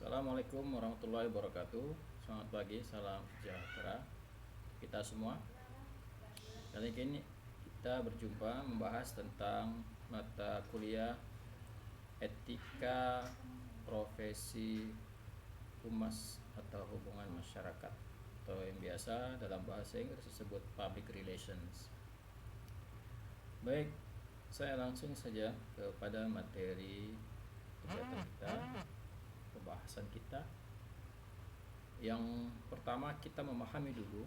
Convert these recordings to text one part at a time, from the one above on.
Assalamualaikum warahmatullahi wabarakatuh. Selamat pagi, salam sejahtera kita semua. Kali ini kita berjumpa membahas tentang mata kuliah etika profesi humas atau hubungan masyarakat, atau yang biasa dalam bahasa Inggris disebut public relations. Baik, saya langsung saja kepada materi kegiatan kita, pembahasan kita. Yang pertama, kita memahami dulu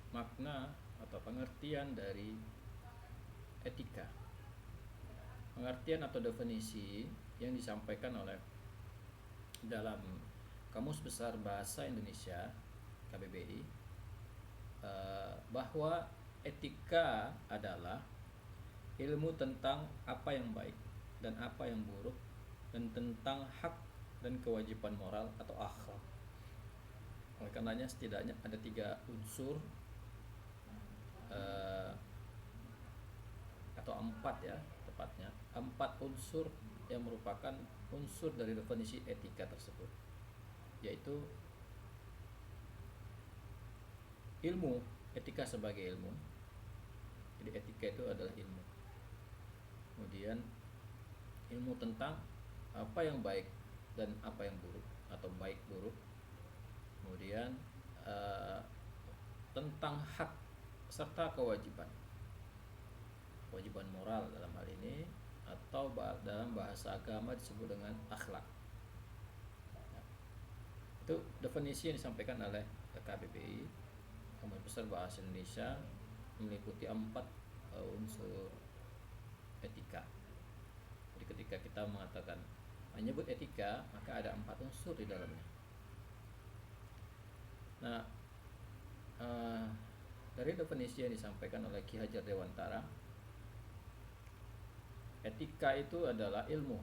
makna atau pengertian dari etika. Pengertian atau definisi yang disampaikan oleh dalam Kamus Besar Bahasa Indonesia KBBI, bahwa etika adalah ilmu tentang apa yang baik dan apa yang buruk, dan tentang hak dan kewajiban moral atau akhlak. Oleh karenanya setidaknya ada 3 unsur atau 4 ya tepatnya, 4 unsur yang merupakan unsur dari definisi etika tersebut, yaitu ilmu, etika sebagai ilmu. Jadi etika itu adalah ilmu. Kemudian ilmu tentang apa yang baik dan apa yang buruk atau baik buruk. Kemudian tentang hak serta kewajiban moral dalam hal ini, atau dalam bahasa agama disebut dengan akhlak. Itu definisi yang disampaikan oleh KBBI, Kamus Besar Bahasa Indonesia, meliputi 4 unsur etika. Jadi ketika kita mengatakan menyebut etika, maka ada 4 unsur di dalamnya. Nah, dari definisi yang disampaikan oleh Ki Hajar Dewantara, etika itu adalah ilmu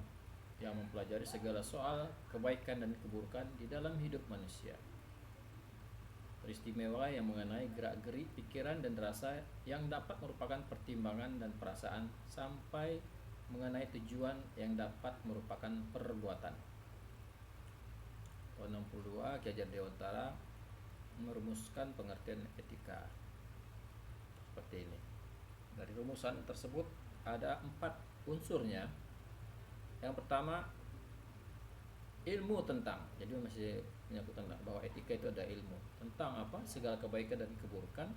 yang mempelajari segala soal kebaikan dan keburukan di dalam hidup manusia. Peristimewa yang mengenai gerak-gerik pikiran dan rasa yang dapat merupakan pertimbangan dan perasaan, sampai mengenai tujuan yang dapat merupakan perbuatan. Tahun 62, Ki Hajar Dewantara merumuskan pengertian etika seperti ini. Dari rumusan tersebut ada 4 unsurnya. Yang pertama, ilmu tentang, jadi masih menyangkut tentang bahwa etika itu ada ilmu tentang apa? Segala kebaikan dan keburukan.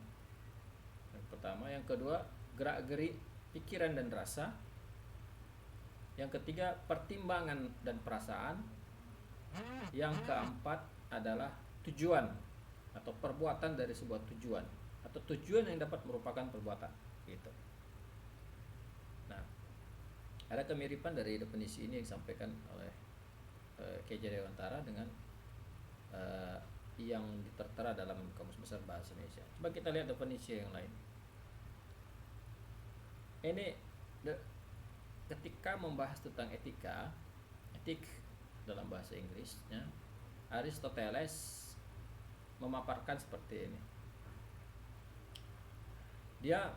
Yang pertama. Yang kedua, gerak-gerik pikiran dan rasa. Yang ketiga, pertimbangan dan perasaan. Yang keempat adalah tujuan atau perbuatan dari sebuah tujuan, atau tujuan yang dapat merupakan perbuatan, gitu. Nah, ada kemiripan dari definisi ini yang disampaikan oleh Ki Hajar Dewantara dengan yang tertera dalam Kamus Besar Bahasa Indonesia. Coba kita lihat definisi yang lain. Ini ketika membahas tentang etika, etik dalam bahasa Inggrisnya, Aristoteles memaparkan seperti ini. Dia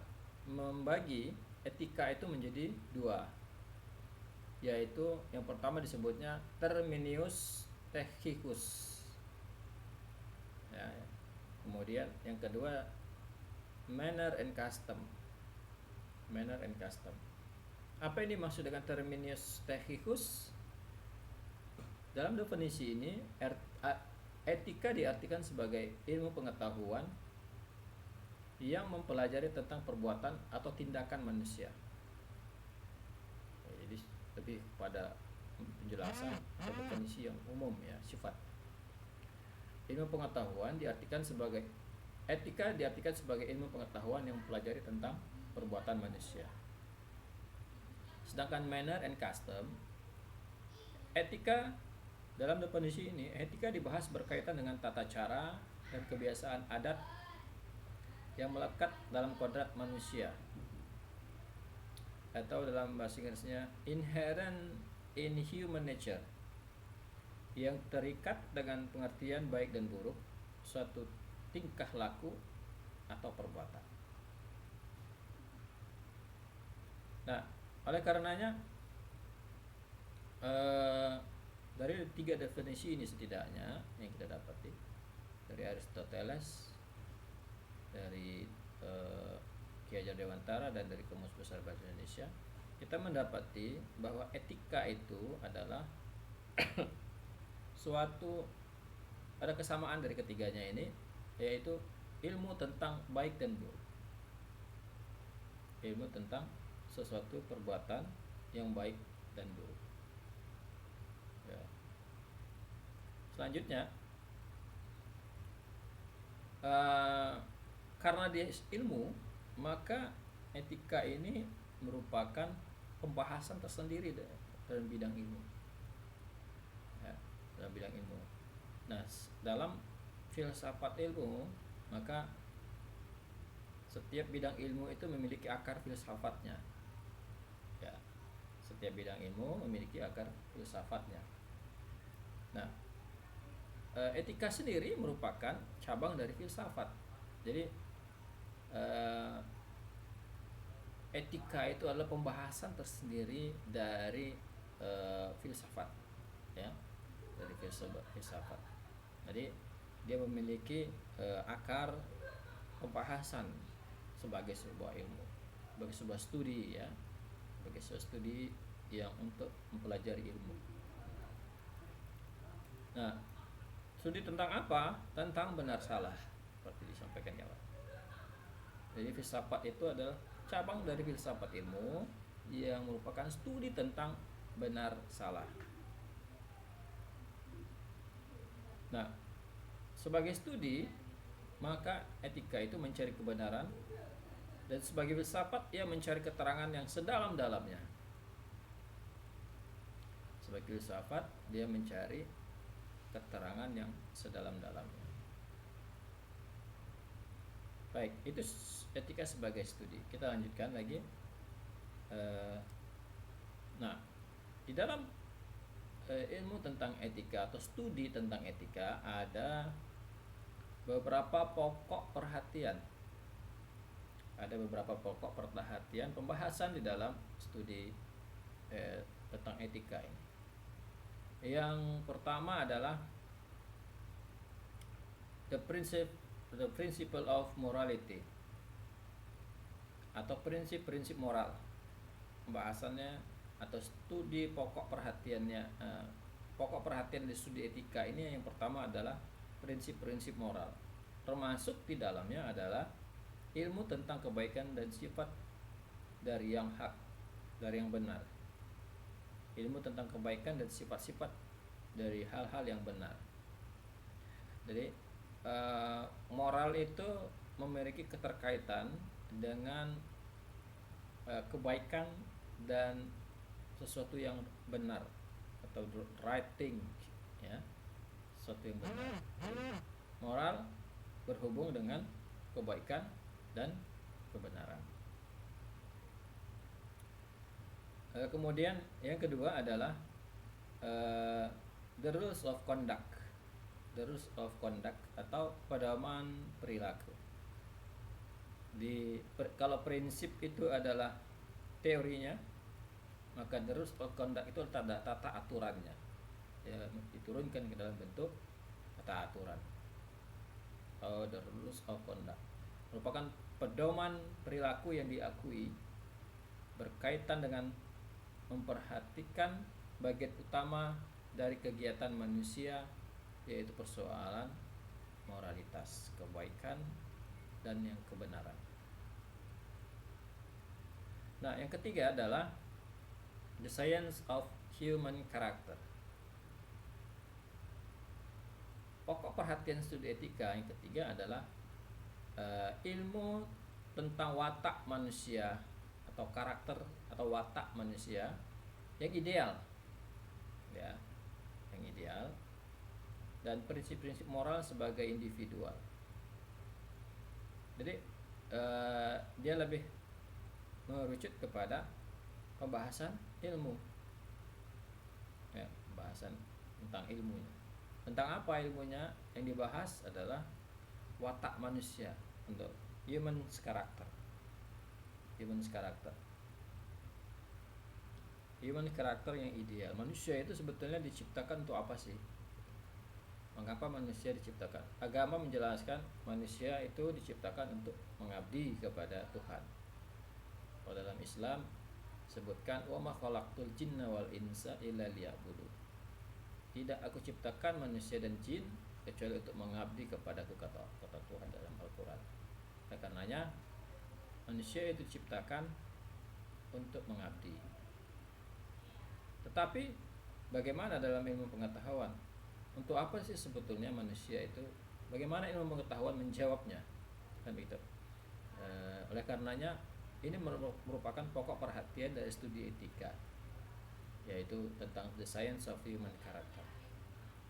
membagi etika itu menjadi 2, yaitu yang pertama disebutnya terminus technicus ya. Kemudian yang kedua manner and custom. Apa ini maksud dengan terminus technicus? Dalam definisi ini, etika diartikan sebagai ilmu pengetahuan yang mempelajari tentang perbuatan atau tindakan manusia. Jadi lebih pada penjelasan atau definisi yang umum ya, sifat. Ilmu pengetahuan diartikan sebagai etika diartikan sebagai ilmu pengetahuan yang mempelajari tentang perbuatan manusia. Sedangkan manner and custom, etika dalam definisi ini, etika dibahas berkaitan dengan tata cara dan kebiasaan adat yang melekat dalam kodrat manusia, atau dalam bahasa Inggrisnya inherent in human nature, yang terikat dengan pengertian baik dan buruk suatu tingkah laku atau perbuatan. Nah, oleh karenanya dari tiga definisi ini setidaknya yang kita dapati dari Aristoteles, dari Ki Hajar Dewantara, dan dari Kamus Besar Bahasa Indonesia, kita mendapati bahwa etika itu adalah suatu, ada kesamaan dari ketiganya ini, yaitu ilmu tentang baik dan buruk. Ilmu tentang sesuatu perbuatan yang baik dan buruk. Ya. Selanjutnya, karena dia ilmu, maka etika ini merupakan pembahasan tersendiri dalam bidang ilmu. Ya, dalam bidang ilmu. Nah, dalam filsafat ilmu, maka setiap bidang ilmu itu memiliki akar filsafatnya. Ya, setiap bidang ilmu memiliki akar filsafatnya. Nah, etika sendiri merupakan cabang dari filsafat. Jadi etika itu adalah pembahasan tersendiri dari filsafat, ya, dari filsafat. Jadi dia memiliki akar pembahasan sebagai sebuah ilmu, sebagai sebuah studi, ya, sebagai sebuah studi yang untuk mempelajari ilmu. Nah, studi tentang apa? Tentang benar salah, seperti disampaikan ya Pak. Jadi filsafat itu adalah cabang dari filsafat ilmu yang merupakan studi tentang benar salah. Nah, sebagai studi, maka etika itu mencari kebenaran, dan sebagai filsafat ia mencari keterangan yang sedalam-dalamnya. Sebagai filsafat dia mencari keterangan yang sedalam-dalamnya. Baik, itu etika sebagai studi. Kita lanjutkan lagi. Nah, di dalam ilmu tentang etika atau studi tentang etika ada beberapa pokok perhatian. Ada beberapa pokok perhatian pembahasan di dalam studi tentang etika ini. Yang pertama adalah the principle of morality, atau prinsip-prinsip moral. Pembahasannya atau studi pokok perhatiannya, pokok perhatian di studi etika ini yang pertama adalah prinsip-prinsip moral. Termasuk di dalamnya adalah ilmu tentang kebaikan dan sifat dari yang hak, dari yang benar. Ilmu tentang kebaikan dan sifat-sifat dari hal-hal yang benar. Jadi moral itu memiliki keterkaitan dengan kebaikan dan sesuatu yang benar atau right thing, ya, sesuatu yang benar. Moral berhubung dengan kebaikan dan kebenaran. Kemudian yang kedua adalah the rules of conduct. The rules of conduct atau pedoman perilaku. Kalau prinsip itu adalah teorinya, maka the rules of conduct itu tata aturannya, ya, diturunkan ke dalam bentuk tata aturan. The rules of conduct merupakan pedoman perilaku yang diakui berkaitan dengan memperhatikan bagian utama dari kegiatan manusia, yaitu persoalan moralitas, kebaikan, dan yang kebenaran. Nah, yang ketiga adalah the science of human character. Pokok perhatian studi etika yang ketiga adalah ilmu tentang watak manusia atau karakter atau watak manusia yang ideal, ya, yang ideal, dan prinsip-prinsip moral sebagai individual. Jadi dia lebih merucut kepada pembahasan ilmu, ya, pembahasan tentang ilmunya. Tentang apa ilmunya? Yang dibahas adalah watak manusia, untuk human's character. human karakter yang ideal. Manusia itu sebetulnya diciptakan untuk apa sih? Mengapa manusia diciptakan? Agama menjelaskan manusia itu diciptakan untuk mengabdi kepada Tuhan. Kalau dalam Islam sebutkan wa ma khalaqtul jinna wal insa illa liya'budun. Tidak aku ciptakan manusia dan jin kecuali untuk mengabdi kepadaku, kata Tuhan dalam Al-Qur'an. Oleh karenanya manusia itu diciptakan untuk mengabdi. Tetapi bagaimana dalam ilmu pengetahuan? Untuk apa sih sebetulnya manusia itu? Bagaimana ilmu pengetahuan menjawabnya? Kan begitu. Oleh karenanya ini merupakan pokok perhatian dari studi etika, yaitu tentang the science of human character.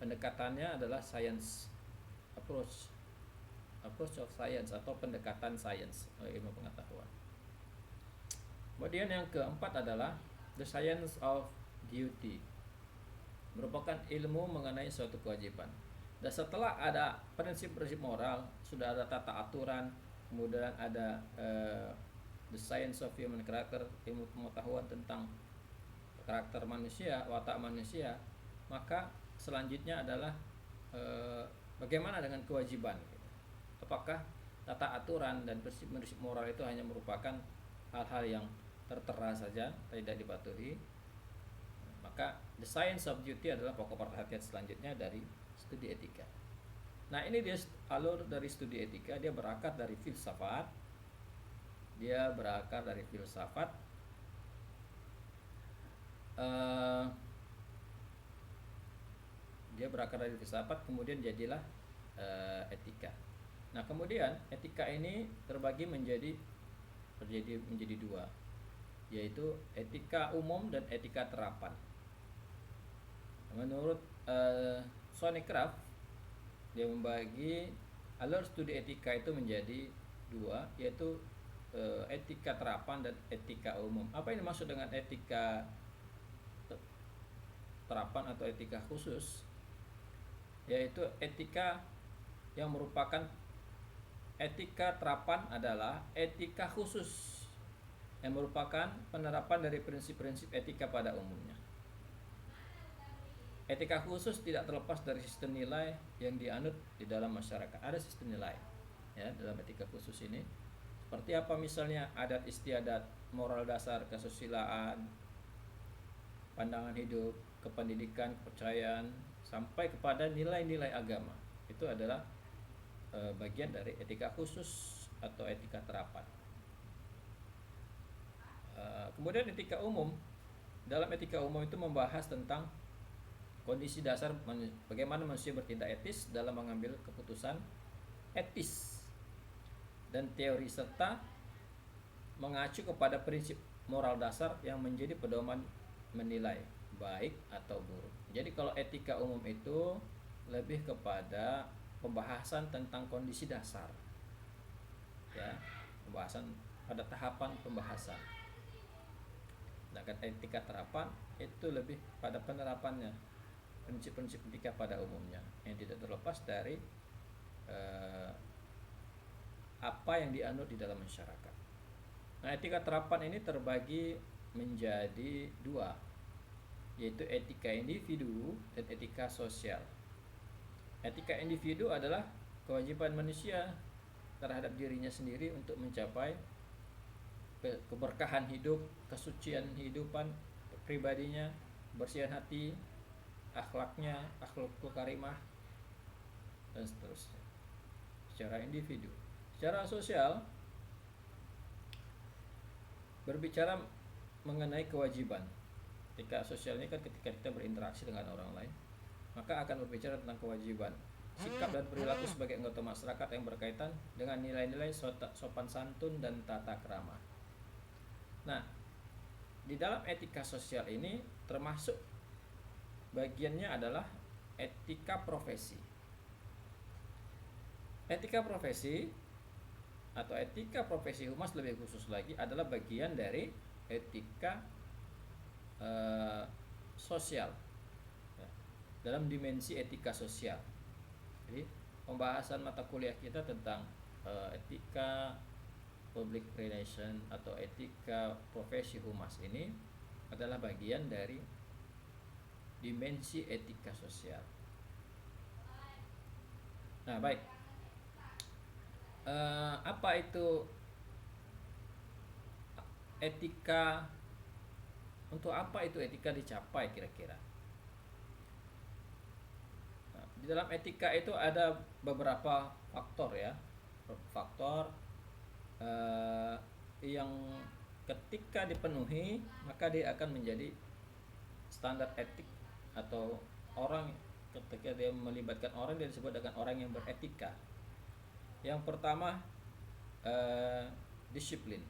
Pendekatannya adalah science approach of science atau pendekatan sains ilmu pengetahuan. Kemudian yang keempat adalah the science of duty, merupakan ilmu mengenai suatu kewajiban. Dan setelah ada prinsip-prinsip moral, sudah ada tata aturan, kemudian ada the science of human character, ilmu pengetahuan tentang karakter manusia, watak manusia, maka selanjutnya adalah bagaimana dengan kewajiban. Apakah tata aturan dan prinsip-prinsip moral itu hanya merupakan hal-hal yang tertera saja, tidak dipatuhi? Maka the science of duty adalah pokok perhatian selanjutnya dari studi etika. Nah, ini dia alur dari studi etika. Dia berakar dari filsafat. Kemudian jadilah etika. Nah, kemudian etika ini terbagi menjadi dua, yaitu etika umum dan etika terapan. Menurut Sonny Kraft, dia membagi alur studi etika itu menjadi dua, yaitu etika terapan dan etika umum. Apa yang dimaksud dengan etika terapan atau etika khusus? Yaitu etika yang merupakan etika terapan adalah etika khusus yang merupakan penerapan dari prinsip-prinsip etika pada umumnya. Etika khusus tidak terlepas dari sistem nilai yang dianut di dalam masyarakat. Ada sistem nilai ya dalam etika khusus ini. Seperti apa misalnya adat istiadat, moral dasar, kesusilaan, pandangan hidup, kependidikan, kepercayaan, sampai kepada nilai-nilai agama. Itu adalah bagian dari etika khusus atau etika terapan. Kemudian etika umum. Dalam etika umum itu membahas tentang kondisi dasar bagaimana manusia bertindak etis dalam mengambil keputusan etis dan teori, serta mengacu kepada prinsip moral dasar yang menjadi pedoman menilai baik atau buruk. Jadi kalau etika umum itu lebih kepada pembahasan tentang kondisi dasar, ya, pembahasan pada tahapan pembahasan. Sedangkan etika terapan itu lebih pada penerapannya, prinsip-prinsip etika pada umumnya yang tidak terlepas dari apa yang dianut di dalam masyarakat. Nah, etika terapan ini terbagi menjadi dua, yaitu etika individu dan etika sosial. Etika individu adalah kewajiban manusia terhadap dirinya sendiri untuk mencapai keberkahan hidup, kesucian kehidupan pribadinya, kebersihan hati, akhlaknya, akhlakul karimah, dan seterusnya. Secara individu. Secara sosial, berbicara mengenai kewajiban. Etika sosial ini kan ketika kita berinteraksi dengan orang lain, maka akan berbicara tentang kewajiban, sikap dan perilaku sebagai anggota masyarakat yang berkaitan dengan nilai-nilai sopan santun dan tata krama. Nah, di dalam etika sosial ini termasuk bagiannya adalah etika profesi. Etika profesi atau etika profesi humas lebih khusus lagi adalah bagian dari etika sosial ya, dalam dimensi etika sosial. Jadi pembahasan mata kuliah kita tentang etika public relation atau etika profesi humas ini adalah bagian dari dimensi etika sosial. Nah, baik. Apa itu etika? Untuk apa itu etika dicapai kira-kira? Nah, di dalam etika itu ada beberapa faktor ya, faktor yang ketika dipenuhi maka dia akan menjadi standar etik, atau orang ketika dia melibatkan orang dia disebut dengan orang yang beretika. Yang pertama, disiplin.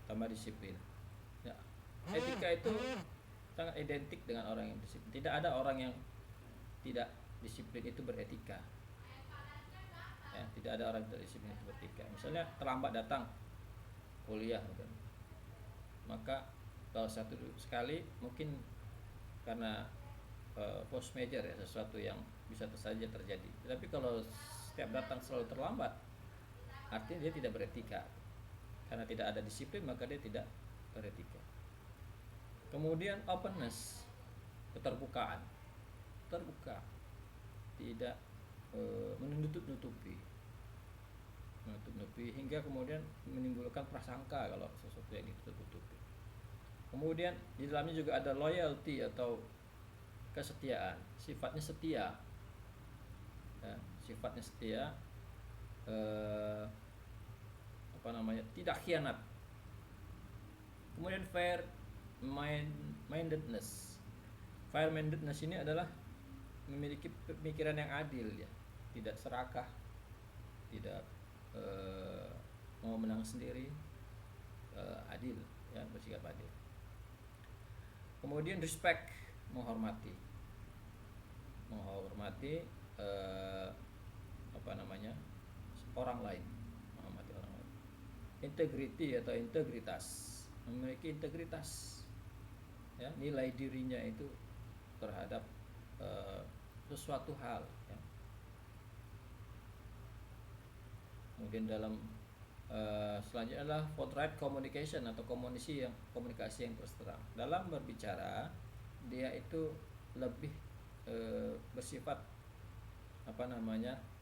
Tambah disiplin. Ya, etika itu sangat identik dengan orang yang disiplin. Tidak ada orang yang tidak disiplin itu beretika. Ya, tidak ada orang yang tidak disiplin itu beretika. Misalnya terlambat datang kuliah, maka kalau satu sekali mungkin karena force major ya, sesuatu yang bisa saja terjadi. Tapi kalau setiap datang selalu terlambat, artinya dia tidak beretika. Karena tidak ada disiplin maka dia tidak beretika. Kemudian openness, keterbukaan, terbuka, tidak menutup-nutupi hingga kemudian menimbulkan prasangka kalau sesuatu yang ditutup-tutupi. Kemudian di dalamnya juga ada loyalty atau kesetiaan, sifatnya setia, ya, sifatnya setia, tidak khianat. Kemudian fair mindedness. Fair mindedness ini adalah memiliki pemikiran yang adil ya, tidak serakah, tidak mau menang sendiri, adil ya, bersikap adil. Kemudian respect, menghormati orang lain, menghormati orang lain. Integrity atau integritas, memiliki integritas ya, nilai dirinya itu terhadap sesuatu hal ya. Kemudian dalam selanjutnya adalah forthright communication atau komunikasi yang terus terang. Dalam berbicara dia itu lebih bersifat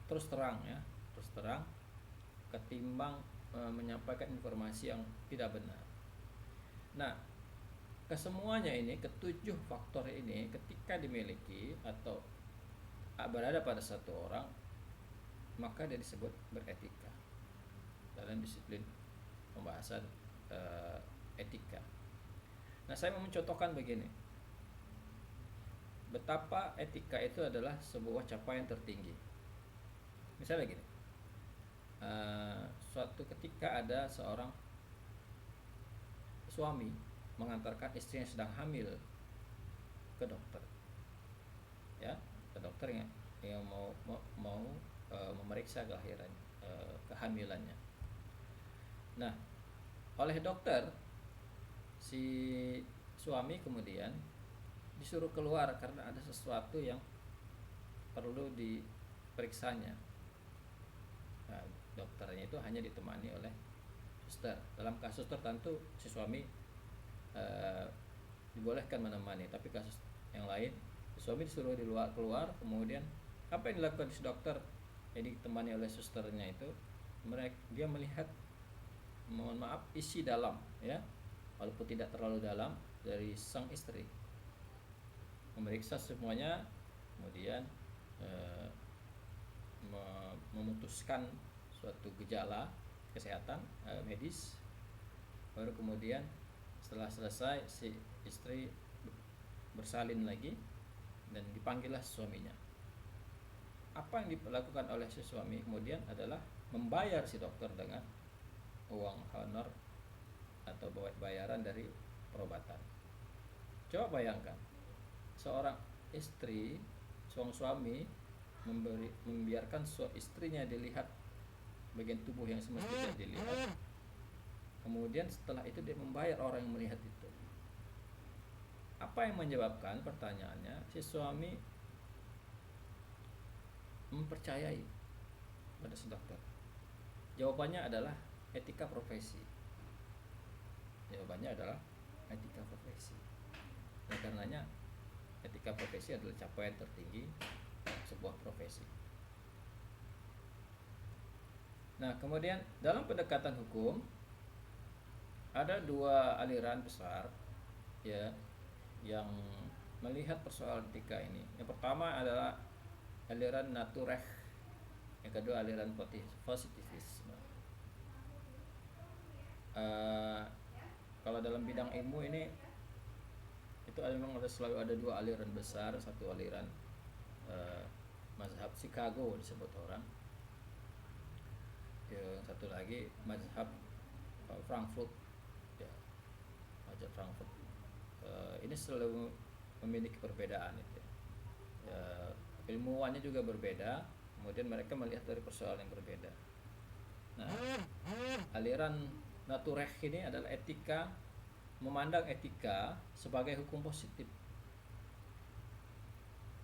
terus terang ya, terus terang ketimbang menyampaikan informasi yang tidak benar. Nah, kesemuanya ini, ketujuh faktor ini ketika dimiliki atau berada pada satu orang, maka dia disebut beretika dalam disiplin pembahasan etika. Nah, saya mau mencontohkan begini, betapa etika itu adalah sebuah capaian tertinggi. Misalnya gini, suatu ketika ada seorang suami mengantarkan istrinya sedang hamil ke dokter, ya, ke dokter yang mau memeriksa kehamilannya. Nah, oleh dokter si suami kemudian disuruh keluar karena ada sesuatu yang perlu diperiksanya. Nah, dokternya itu hanya ditemani oleh suster. Dalam kasus tertentu si suami dibolehkan menemani, tapi kasus yang lain si suami disuruh keluar. Kemudian apa yang dilakukan si dokter yang ditemani oleh susternya itu, dia melihat, mohon maaf, isi dalam ya, walaupun tidak terlalu dalam, dari sang istri, memeriksa semuanya, kemudian memutuskan suatu gejala kesehatan medis. Baru kemudian setelah selesai si istri bersalin lagi dan dipanggillah suaminya. Apa yang dilakukan oleh si suami kemudian adalah membayar si dokter dengan uang honor atau bayaran dari perobatan. Coba bayangkan, seorang suami membiarkan istrinya dilihat bagian tubuh yang semestinya dilihat. Kemudian setelah itu dia membayar orang yang melihat itu. Apa yang menyebabkan, pertanyaannya, si suami mempercayai pada si dokter? Jawabannya adalah etika profesi. Jawabannya adalah etika profesi. Oleh karenanya etika profesi adalah capaian tertinggi sebuah profesi. Nah, kemudian dalam pendekatan hukum ada dua aliran besar ya yang melihat persoalan etika ini. Yang pertama adalah aliran Naturrecht, yang kedua aliran positivisme. Kalau dalam bidang ilmu ini itu memang selalu ada dua aliran besar. Satu aliran mazhab Chicago disebut orang, yang satu lagi mazhab Frankfurt ya, mazhab Frankfurt. Ini selalu memiliki perbedaan itu ya, ilmuwannya juga berbeda, kemudian mereka melihat dari persoalan yang berbeda. Nah, aliran Naturrecht ini adalah etika, memandang etika sebagai hukum positif.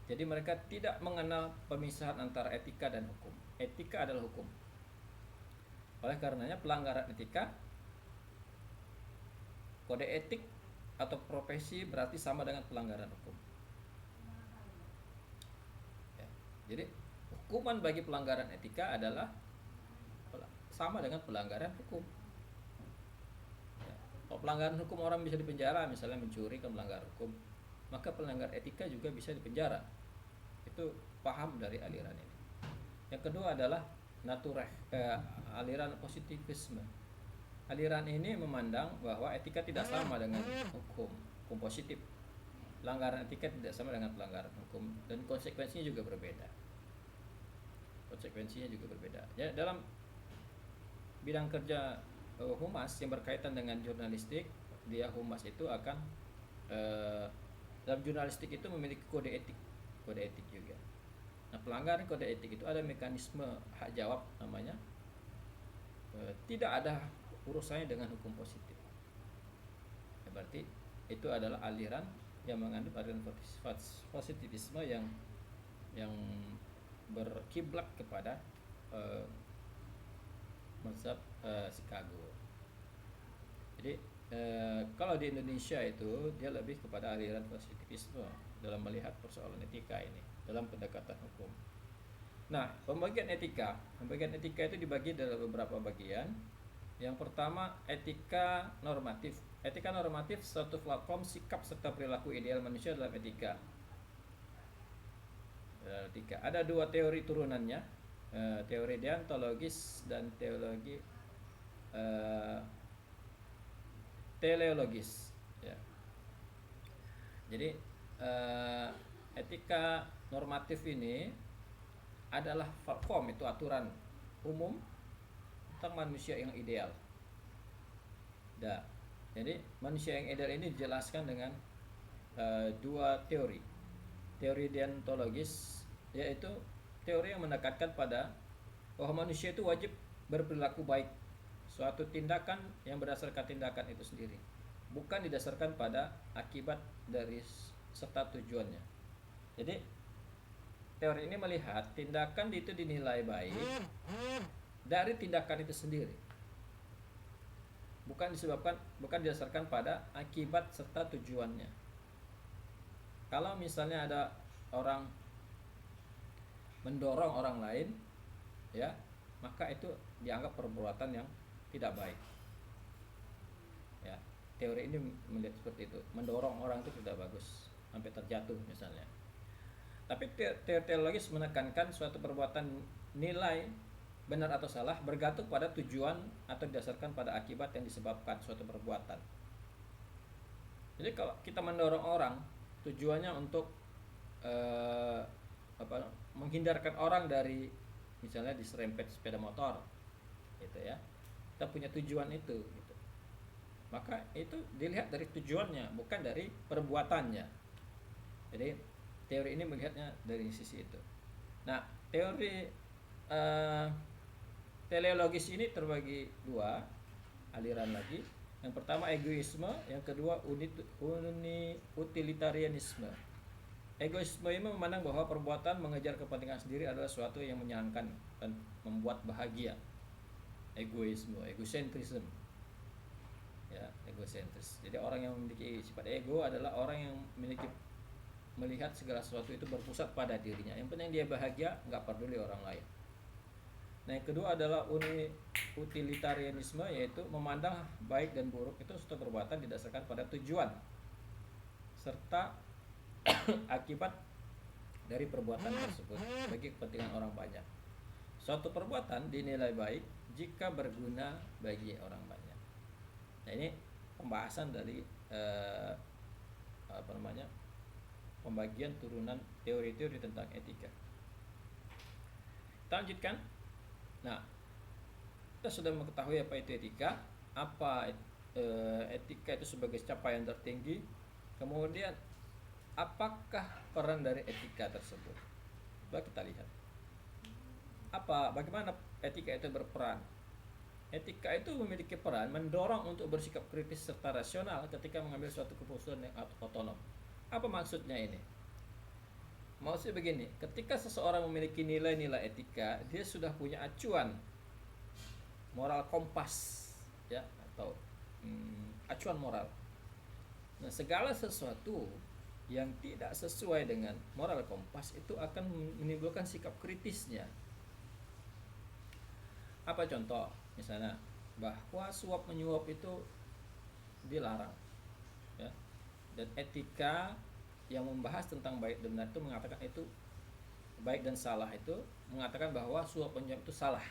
Jadi mereka tidak mengenal pemisahan antara etika dan hukum. Etika adalah hukum. Oleh karenanya pelanggaran etika, kode etik atau profesi berarti sama dengan pelanggaran hukum. Ya, jadi hukuman bagi pelanggaran etika adalah sama dengan pelanggaran hukum. Ya, kalau pelanggaran hukum orang bisa dipenjara, misalnya mencuri kan melanggar hukum, maka pelanggar etika juga bisa dipenjara. Itu paham dari aliran ini. Yang kedua adalah aliran positivisme. Aliran ini memandang bahwa etika tidak sama dengan hukum positif. Pelanggaran etika tidak sama dengan pelanggaran hukum, dan konsekuensinya juga berbeda. Ya, dalam bidang kerja humas yang berkaitan dengan jurnalistik, dia humas itu akan dalam jurnalistik itu memiliki kode etik juga. Nah, pelanggaran kode etik itu ada mekanisme hak jawab namanya, tidak ada urusannya dengan hukum positif. Ya, berarti itu adalah aliran yang mengandung aliran positivisme yang berkiblat kepada mazhab Chicago. Jadi kalau di Indonesia itu dia lebih kepada aliran positivisme dalam melihat persoalan etika ini dalam pendekatan hukum. Nah, pembagian etika itu dibagi dalam beberapa bagian. Yang pertama, etika normatif. Etika normatif suatu platform sikap serta perilaku ideal manusia dalam etika. Ada dua teori turunannya, teori deontologis dan teologi teleologis. Ya. Jadi etika normatif ini adalah form, itu aturan umum tentang manusia yang ideal. Jadi manusia yang ideal ini dijelaskan dengan dua teori. Teori deontologis, yaitu teori yang menekankan pada bahwa manusia itu wajib berperilaku baik, suatu tindakan yang berdasarkan tindakan itu sendiri, bukan didasarkan pada akibat dari serta tujuannya. Jadi teori ini melihat tindakan itu dinilai baik dari tindakan itu sendiri, bukan didasarkan pada akibat serta tujuannya. Kalau misalnya ada orang mendorong orang lain, ya, maka itu dianggap perbuatan yang tidak baik. Ya, teori ini melihat seperti itu, mendorong orang itu tidak bagus sampai terjatuh misalnya. Tapi teori teologis menekankan suatu perbuatan nilai benar atau salah bergantung pada tujuan atau didasarkan pada akibat yang disebabkan suatu perbuatan. Jadi kalau kita mendorong orang, tujuannya untuk menghindarkan orang dari misalnya diserempet sepeda motor, gitu ya. Kita punya tujuan itu, gitu. Maka itu dilihat dari tujuannya, bukan dari perbuatannya. Jadi teori ini melihatnya dari sisi itu. Nah, teori teleologis ini terbagi dua aliran lagi. Yang pertama egoisme, yang kedua utilitarianisme. Egoisme ini memandang bahwa perbuatan mengejar kepentingan sendiri adalah suatu yang menyenangkan dan membuat bahagia. Egoisme, egocentrism. Ya, egosentris. Jadi orang yang memiliki sifat ego adalah orang yang memiliki melihat segala sesuatu itu berpusat pada dirinya. Yang penting dia bahagia, nggak peduli orang lain. Nah, yang kedua adalah utilitarianisme, yaitu memandang baik dan buruk itu suatu perbuatan didasarkan pada tujuan serta akibat dari perbuatan tersebut bagi kepentingan orang banyak. Suatu perbuatan dinilai baik jika berguna bagi orang banyak. Nah, ini pembahasan dari pembagian turunan teori-teori tentang etika. Kita lanjutkan. Nah, kita sudah mengetahui apa itu etika, apa etika itu sebagai capaian tertinggi. Kemudian apakah peran dari etika tersebut? Coba kita lihat. Bagaimana etika itu berperan? Etika itu memiliki peran mendorong untuk bersikap kritis serta rasional ketika mengambil suatu keputusan yang otonom. Apa maksudnya ini? Maksudnya begini, ketika seseorang memiliki nilai-nilai etika, dia sudah punya acuan moral kompas, ya, atau acuan moral. Nah, segala sesuatu yang tidak sesuai dengan moral kompas itu akan menimbulkan sikap kritisnya. Apa contoh? Misalnya bahwa suap menyuap itu dilarang, ya. Dan etika yang membahas tentang baik dan benar itu mengatakan itu baik dan salah itu mengatakan bahwa suap menyuap itu salah.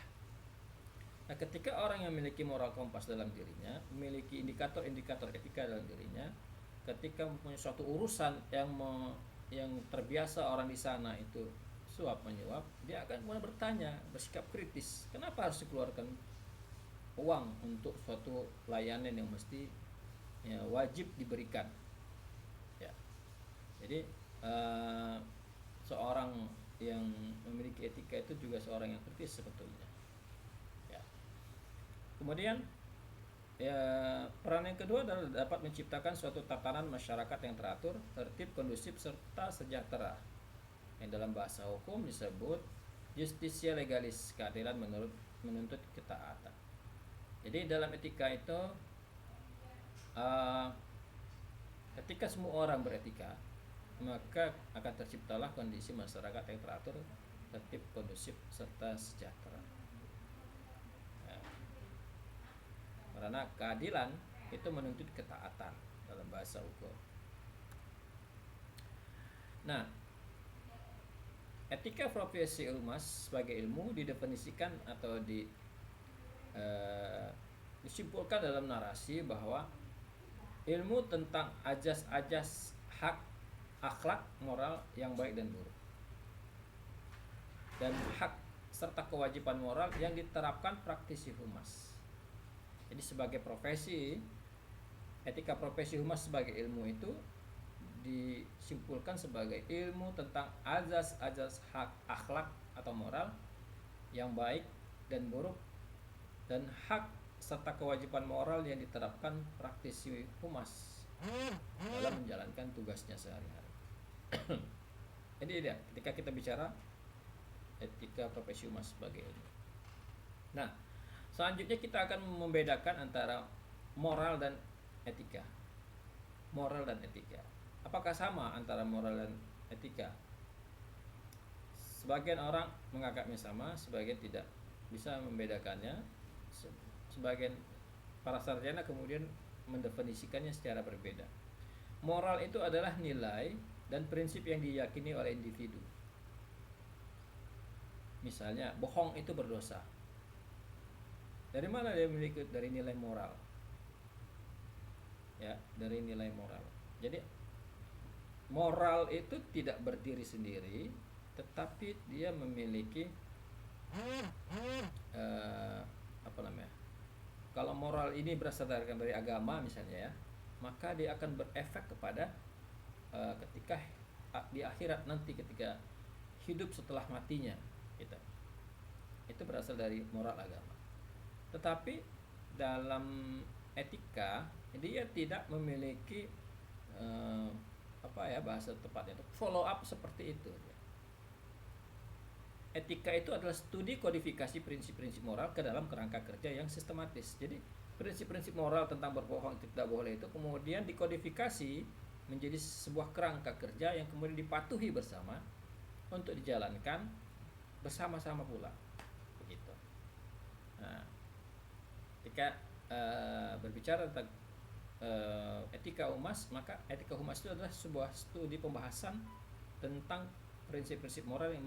Nah, ketika orang yang memiliki moral kompas dalam dirinya, memiliki indikator-indikator etika dalam dirinya, ketika mempunyai suatu urusan yang terbiasa orang di sana itu suap menyuap, dia akan mulai bertanya, bersikap kritis, kenapa harus dikeluarkan uang untuk suatu layanan yang mesti wajib diberikan, ya. Jadi seorang yang memiliki etika itu juga seorang yang kritis sebetulnya, ya. Kemudian peran yang kedua adalah dapat menciptakan suatu tatanan masyarakat yang teratur, tertib, kondusif, serta sejahtera, yang dalam bahasa hukum disebut justisia legalis, keadilan menuntut ketaatan. Jadi dalam etika itu ketika semua orang beretika, maka akan terciptalah kondisi masyarakat yang teratur, tertib, kondusif, serta sejahtera. Karena keadilan itu menuntut ketaatan dalam bahasa hukum. Nah, etika profesi humas sebagai ilmu didefinisikan atau disimpulkan dalam narasi bahwa ilmu tentang ajas-ajas hak, akhlak, moral yang baik dan buruk, dan hak serta kewajiban moral yang diterapkan praktisi humas. Jadi sebagai profesi, etika profesi humas sebagai ilmu itu disimpulkan sebagai ilmu tentang ajas-ajas hak, akhlak atau moral yang baik dan buruk, dan hak serta kewajiban moral yang diterapkan praktisi humas dalam menjalankan tugasnya sehari-hari. Jadi dia, ketika kita bicara etika profesi humas sebagai ilmu. Nah, selanjutnya kita akan membedakan antara moral dan etika. Moral dan etika. Apakah sama antara moral dan etika? Sebagian orang menganggapnya sama, sebagian tidak bisa membedakannya. Sebagian para sarjana kemudian mendefinisikannya secara berbeda. Moral itu adalah nilai dan prinsip yang diyakini oleh individu. Misalnya, bohong itu berdosa. Dari mana dia memiliki? Dari nilai moral. Ya, dari nilai moral. Jadi moral itu tidak berdiri sendiri, tetapi dia memiliki kalau moral ini berasal dari agama misalnya, ya, maka dia akan berefek kepada ketika di akhirat nanti, ketika hidup setelah matinya kita. Itu berasal dari moral agama. Tetapi dalam etika dia tidak memiliki bahasa tepatnya itu follow up seperti itu. Etika itu adalah studi kodifikasi prinsip-prinsip moral ke dalam kerangka kerja yang sistematis. Jadi prinsip-prinsip moral tentang berbohong tidak boleh itu kemudian dikodifikasi menjadi sebuah kerangka kerja yang kemudian dipatuhi bersama untuk dijalankan bersama-sama pula, begitu. Nah, ketika berbicara tentang etika humas, maka etika humas itu adalah sebuah studi pembahasan tentang prinsip-prinsip moral yang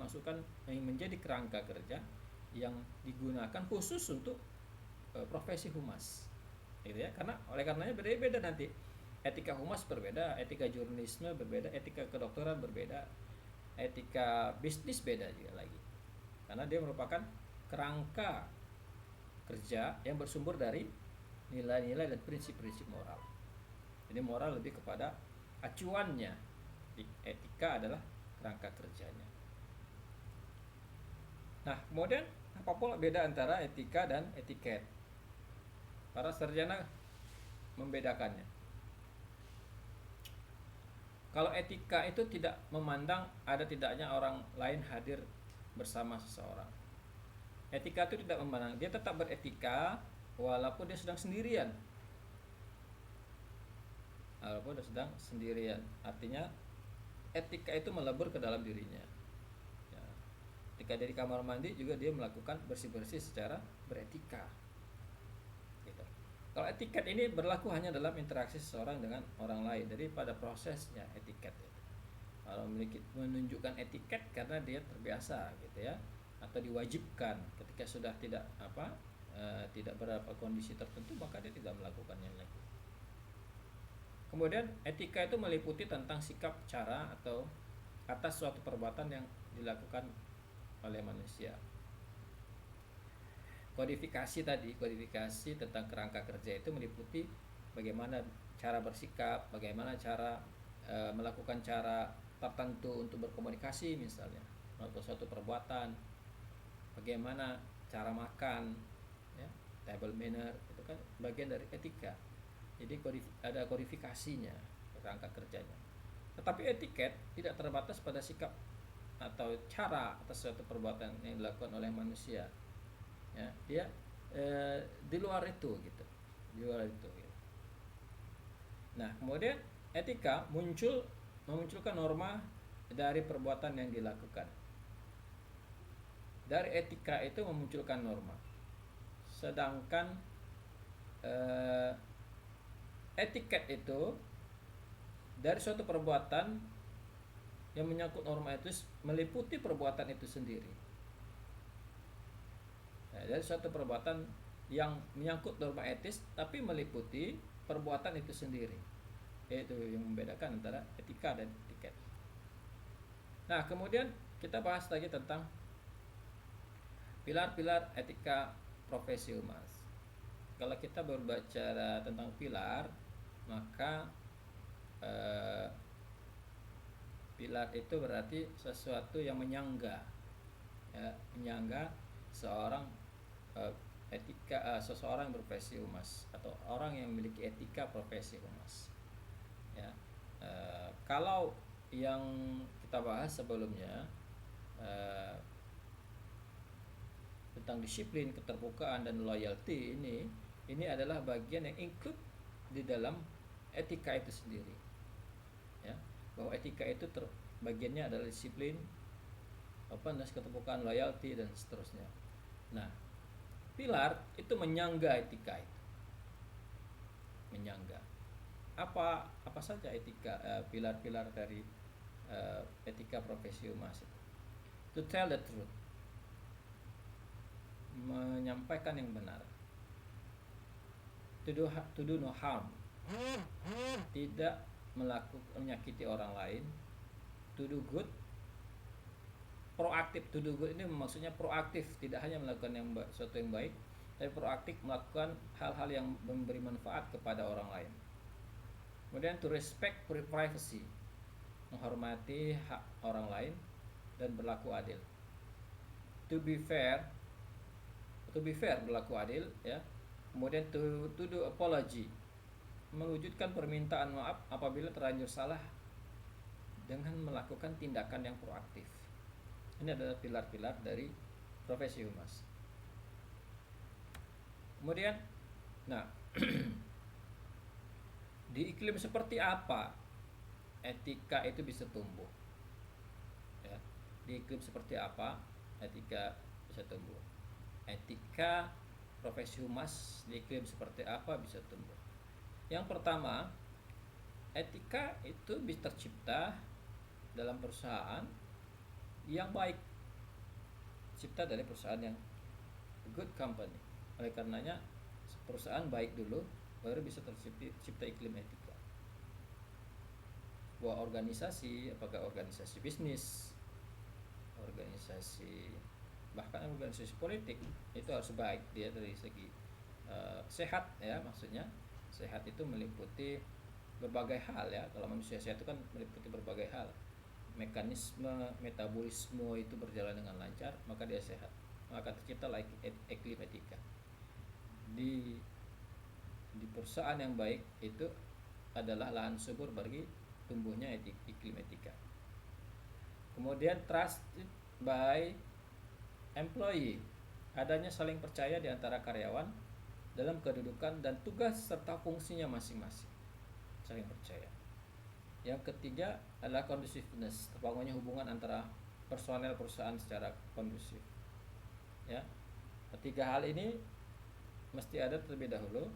menjadi kerangka kerja yang digunakan khusus untuk profesi humas, gitu ya. Oleh karenanya beda-beda nanti. Etika humas berbeda, etika jurnalisme berbeda, etika kedokteran berbeda, etika bisnis beda juga lagi. Karena dia merupakan kerangka kerja yang bersumber dari nilai-nilai dan prinsip-prinsip moral. Jadi moral lebih kepada acuannya, etika adalah kerangka kerjanya. Nah, kemudian apa pula beda antara etika dan etiket? Para sarjana membedakannya. Kalau etika itu tidak memandang ada tidaknya orang lain hadir bersama seseorang. Etika itu tidak memandang, dia tetap beretika walaupun dia sedang sendirian. Walaupun dia sedang sendirian, artinya etika itu melebur ke dalam dirinya. Ya. Ketika dia di kamar mandi juga dia melakukan bersih-bersih secara beretika. Gitu. Kalau etiket ini berlaku hanya dalam interaksi seseorang dengan orang lain, jadi pada prosesnya etiket. Kalau menunjukkan etiket karena dia terbiasa, gitu ya, atau diwajibkan. Ketika sudah tidak berapa kondisi tertentu, maka dia tidak melakukannya lagi. Kemudian etika itu meliputi tentang sikap, cara, atau atas suatu perbuatan yang dilakukan oleh manusia. Kodifikasi tentang kerangka kerja itu meliputi bagaimana cara bersikap, bagaimana cara melakukan cara tertentu untuk berkomunikasi, misalnya melakukan suatu perbuatan, bagaimana cara makan, ya, table manner, itu kan bagian dari etika. Jadi ada kodifikasinya, kerangka kerjanya. Tetapi etiket tidak terbatas pada sikap atau cara atas suatu perbuatan yang dilakukan oleh manusia. Ya, dia di luar itu, gitu. Di luar itu. Gitu. Nah, kemudian etika memunculkan norma dari perbuatan yang dilakukan. Dari etika itu memunculkan norma. Sedangkan etiket itu dari suatu perbuatan yang menyangkut norma itu meliputi perbuatan itu sendiri. Nah, dari suatu perbuatan yang menyangkut norma etis tapi meliputi perbuatan itu sendiri. Itu yang membedakan antara etika dan etiket. Nah, kemudian kita bahas lagi tentang pilar-pilar etika profesi humas. Kalau kita berbicara tentang pilar, maka pilar itu berarti sesuatu yang menyangga, ya, menyangga seorang seseorang profesi humas atau orang yang memiliki etika profesi humas. Ya, kalau yang kita bahas sebelumnya tentang disiplin, keterbukaan, dan loyalty, ini adalah bagian yang include di dalam etika itu sendiri, ya, bahwa etika itu bagiannya adalah disiplin, openness, keterbukaan, loyalty, dan seterusnya. Nah, pilar itu menyangga etika itu, menyangga apa saja etika, pilar-pilar dari etika profesi humas itu. To tell the truth, menyampaikan yang benar. To do no harm, tidak menyakiti orang lain. To do good, proaktif. To do good ini maksudnya proaktif, tidak hanya melakukan sesuatu yang baik, tapi proaktif melakukan hal-hal yang memberi manfaat kepada orang lain. Kemudian to respect privacy, menghormati hak orang lain dan berlaku adil. To be fair, berlaku adil, ya. Kemudian to do apology, mewujudkan permintaan maaf apabila terlanjur salah dengan melakukan tindakan yang proaktif. Ini adalah pilar-pilar dari profesi humas. Kemudian, nah, Di iklim seperti apa etika itu bisa tumbuh? Ya. Di iklim seperti apa etika bisa tumbuh? Etika profesi humas di iklim seperti apa bisa tumbuh? Yang pertama, etika itu bisa tercipta dalam perusahaan yang baik, cipta dari perusahaan yang good company. Oleh karenanya perusahaan baik dulu, baru bisa tercipta iklim etika. Buah organisasi, apakah organisasi bisnis, organisasi, bahkan organisasi politik, itu harus baik dia dari segi sehat ya, maksudnya sehat itu meliputi berbagai hal ya. Kalau manusia sehat itu kan meliputi berbagai hal, mekanisme metabolisme itu berjalan dengan lancar, maka dia sehat, maka terciptalah iklim etika. Di perusahaan yang baik itu adalah lahan subur bagi tumbuhnya iklim etika. Kemudian trust by employee, adanya saling percaya di antara karyawan dalam kedudukan dan tugas serta fungsinya masing-masing, saling percaya. Yang ketiga adalah conduciveness, terbangunnya hubungan antara personel perusahaan secara kondusif. Ya, ketiga hal ini mesti ada terlebih dahulu,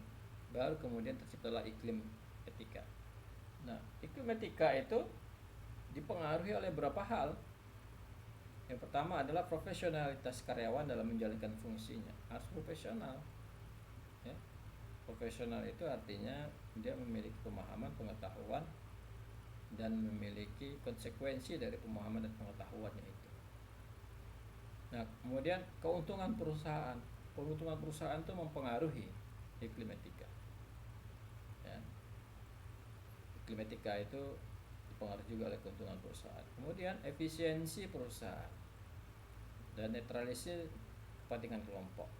baru kemudian terciptalah iklim etika. Nah, iklim etika itu dipengaruhi oleh beberapa hal. Yang pertama adalah profesionalitas karyawan dalam menjalankan fungsinya, harus profesional. Ya. Profesional itu artinya dia memiliki pemahaman, pengetahuan, dan memiliki konsekuensi dari pemahaman dan pengetahuannya itu. Nah, kemudian keuntungan perusahaan. Keuntungan perusahaan itu mempengaruhi iklim etika. Ya. Iklim etika itu dipengaruhi juga oleh keuntungan perusahaan. Kemudian efisiensi perusahaan dan netralisir kepentingan kelompok.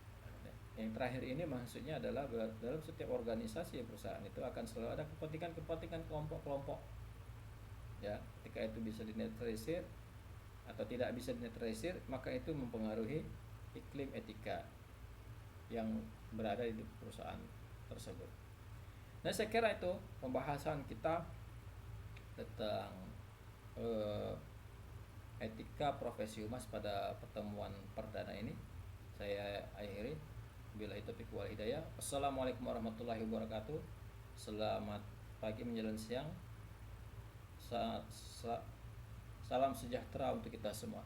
Yang terakhir ini maksudnya adalah dalam setiap organisasi perusahaan itu akan selalu ada kepentingan kelompok-kelompok. Ya, ketika itu bisa dinetralisir atau tidak bisa dinetralisir, maka itu mempengaruhi iklim etika yang berada di perusahaan tersebut. Nah, saya kira itu pembahasan kita tentang etika profesi humas pada pertemuan perdana ini. Saya akhiri. Billahi taufiq wal hidayah. Assalamualaikum warahmatullahi wabarakatuh. Selamat pagi menjelang siang. Salam sejahtera untuk kita semua.